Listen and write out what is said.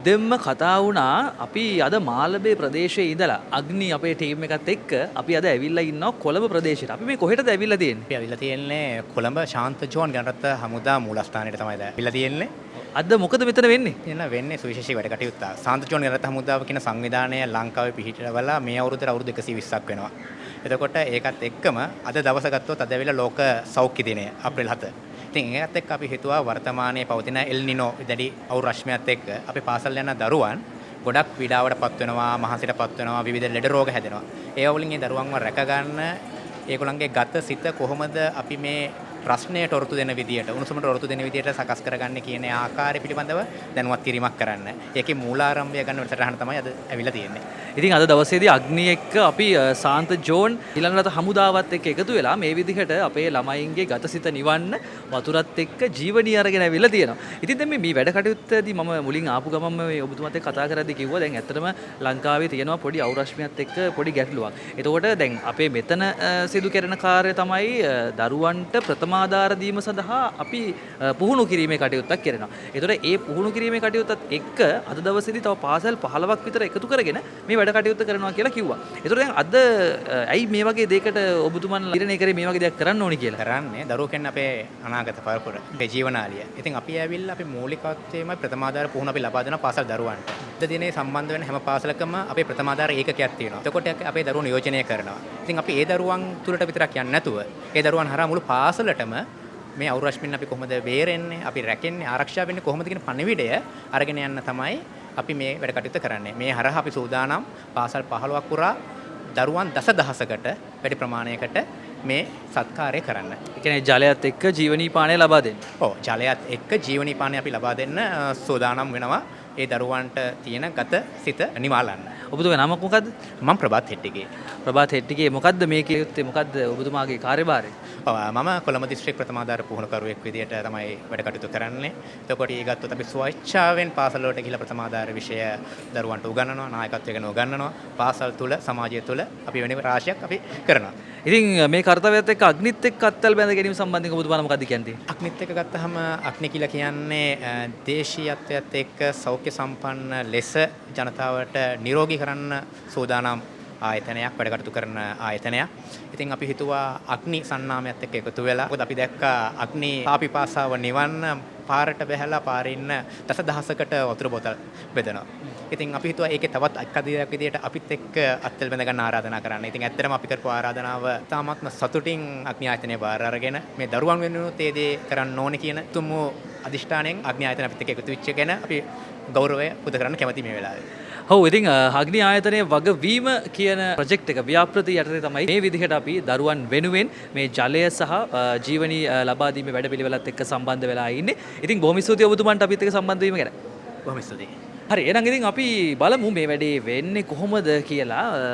දෙම්ම කතා වුණා අපි අද මාලබේ ප්‍රදේශයේ ඉඳලා අග්නි අපේ ටීම් එකත් එක්ක අපි අද ඇවිල්ලා ඉන්නවා කොළඹ ප්‍රදේශයට. අපි මේ කොහෙටද ඇවිල්ලා තියෙන්නේ? අපි ඇවිල්ලා තියෙන්නේ කොළඹ ශාන්ත ජෝන් ගණරත් හමුදා මූලස්ථානයට තමයි දැන් ඇවිල්ලා තියෙන්නේ. අද මොකද මෙතන වෙන්නේ? එන්න වෙන්නේ සුවිශේෂී වැඩ කටයුත්ත. ශාන්ත ජෝන් ගණරත් හමුදාව කියන සංවිධානය ලංකාවේ පිහිටවලා මේ අවුරුද්දට අවුරුදු 120ක් වෙනවා. එතකොට ඒකත් එක්කම අද දවස ගත්තොත් අද ඇවිල්ලා ලෝක සෞඛ්‍ය දිනය අප්‍රේල් 7. ඉතින් ඒකත් එක්ක අපි හිතුවා වර්තමානයේ පවතින එල් නිනෝ දැඩි අවුල් රශ්මියත් එක්ක අපි පාසල් යන දරුවන් ගොඩක් පීඩාවටපත් වෙනවා, මහන්සියටපත් වෙනවා, විවිධ ලෙඩ රෝග හැදෙනවා. ඒ වලින් ඒ දරුවන්ව රැක ගන්න ඒගොල්ලන්ගේ ගත සිත කොහොමද අපි මේ ප්‍රශ්නයට ඔරොත්තු දෙන විදියට, උණුසුමට ඔරොත්තු දෙන විදියට සකස් කරගන්නේ කියන ආකාරය පිළිබඳව දැනුවත් කිරීමක් කරන්න. ඒකේ මූලාරම්භය ගන්න වැඩසටහන තමයි අද ඇවිල්ලා තියෙන්නේ. ඉතින් අද දවසේදී අග්නි එක්ක අපි ශාන්ත ජෝන් ඊළඟට හමුදාවත් එක්ක එකතු වෙලා මේ විදිහට අපේ ළමයින්ගේ ගතසිත නිවන්න වතුරත් එක්ක ජීවනීය අරගෙන ඇවිල්ලා තියෙනවා. ඉතින් දැන් මේ වැඩ කටයුත්තේදී මම මුලින් ආපු ගමන් මේ ඔබතුමාත් එක්ක කතා කරද්දී කිව්වා දැන් ඇත්තටම ලංකාවේ තියෙනවා පොඩි අවුරශ්මියත් එක්ක පොඩි ගැටලුවක්. එතකොට දැන් අපේ මෙතන සිදු කරන කාර්යය තමයි දරුවන්ට ප්‍රථමාධාර දීම සඳහා අපි පුහුණු කිරීමේ කටයුත්තක් කරනවා. ඒතකොට ඒ පුහුණු කිරීමේ කටයුත්තත් එක්ක අද දවසේදී තව පාසල් 15ක් විතර එකතු කරගෙන මේ වැඩ කටයුත්ත කරනවා කියලා කිව්වා. ඒතකොට දැන් අද ඇයි මේ වගේ දෙයකට ඔබතුමන් තීරණය කරේ මේ වගේ දෙයක් කරන්න ඕනි කියලා? කරන්නේ දරුවෝ කියන්නේ අපේ අනාගත පරපුර, අපේ ජීවනාලිය. ඉතින් අපි ඇවිල්ලා අපි මූලිකත්වයේම ප්‍රථමාධාර පුහුණු අපි ලබා දෙන පාසල් දරුවන්ට. අද දිනේ සම්බන්ධ වෙන හැම පාසලකම අපේ ප්‍රථමාධාර ඒකකයක් තියෙනවා. එතකොට අපේ දරුවෝ නියෝජනය කරනවා. ඉතින් අපි ඒ දරුවන් තුලට විතරක් යන්නේ නැතුව ඒ දරුවන් හරහා මුළු පාසලටම මේ අවුරශ්මින් අපි කොහොමද බේරෙන්නේ, අපි රැකෙන්නේ, ආරක්ෂා වෙන්නේ කොහොමද කියන පණිවිඩය අරගෙන යන්න තමයි අපි මේ වැඩ කටයුත්ත කරන්නේ. මේ හරහා අපි සූදානම් පාසල් 15ක් පුරා දරුවන් දසදහසකට වැඩි ප්‍රමාණයකට මේ සත්කාරය කරන්න. ඒ කියන්නේ ජලයත් එක්ක ජීවනීය පානය ලබා දෙන්න. ඔව්, ජලයත් එක්ක ජීවනීය පානය අපි ලබා දෙන්න සූදානම් වෙනවා. ඒ දරුවන්ට තියෙන ගත සිත නිවාලන්න. ඔබතුමා නම මොකද්ද? මම ප්‍රභාත් හෙට්ටිගේ. ප්‍රභාත් හෙට්ටිගේ මොකද්ද මේ කියෙත්තේ මොකද්ද ඔබතුමාගේ කාර්යභාරය? මම කොළඹ දිස්ත්‍රික් ප්‍රථමාධාර පුහුණුකරුවෙක් විදියට තමයි වැඩ කටයුතු කරන්නේ. එතකොට ඒ ගත්තොත් අපි ස්වච්ඡාවෙන් පාසල් වලට ගිහිලා ප්‍රථමාධාර විෂය දරුවන්ට උගන්වනවා, නායකත්වය ගැන උගන්වනවා. පාසල් තුල, සමාජය තුල අපි වෙන රාශියක් අපි කරනවා. ඉතින් මේ කාර්යයත් එක්ක අග්නිත් එක්ක අත්වල බැඳ ගැනීම සම්බන්ධයෙන් ඔබතුමාලා මොකද්ද කියන්නේ? අග්නිත් එක්ක ගත්තාම අග්නි කියලා කියන්නේ දේශීයත්වයට එක්ක සෞඛ්‍ය සම්පන්න ලෙස ජනතාවට නිරෝගී කරන්න සූදානම් ආයතනයක්, වැඩ කටයුතු කරන ආයතනයක්. ඉතින් අපි හිතුවා අග්නි සන්නාමයත් එක්ක එකතු වෙලා, මොකද අපි දැක්කා අග්නි පාපිපාසාව නිවන්න පාරට බැහැලා පාරේ ඉන්න දසදහසකට වතුර බෝතල් බෙදනවා. ඉතින් අපි හිතුවා ඒකේ තවත් අත්කදියක් විදියට අපිත් එක්ක අත්වල බැඳ ගන්න ආරාධනා කරන්න. ඉතින් ඇත්තටම අපි කරපු ආරාධනාව තාමත්ම සතුටින් අග්නි ආයතනය බාර අරගෙන මේ දරුවන් වෙනුවෙන් ඒ දේ කරන්න ඕනේ කියන තුමු අදිෂ්ඨානයෙන් අග්නි ආයතන අපිත් එක්ක එකතු වෙච්ච ගැන අපි ගෞරවය පුද කරන්න කැමති මේ වෙලාවේ. ඔව් ඉතින් අග්නි ආයතනයේ වගවීම කියන ප්‍රොජෙක්ට් එක ව්‍යාපෘති යටතේ තමයි මේ විදිහට අපි දරුවන් වෙනුවෙන් මේ ජලය සහ ජීවනීය ලබා දීමේ වැඩපිළිවෙලත් එක්ක සම්බන්ධ වෙලා ඉන්නේ. ඉතින් බොහොම ස්තුතියි ඔබතුමන්ට අපිත් එක්ක සම්බන්ධ වීම ගැන. බොහොම ස්තුතියි. හරි එහෙනම් ඉතින් අපි බලමු මේ වැඩේ වෙන්නේ කොහොමද කියලා.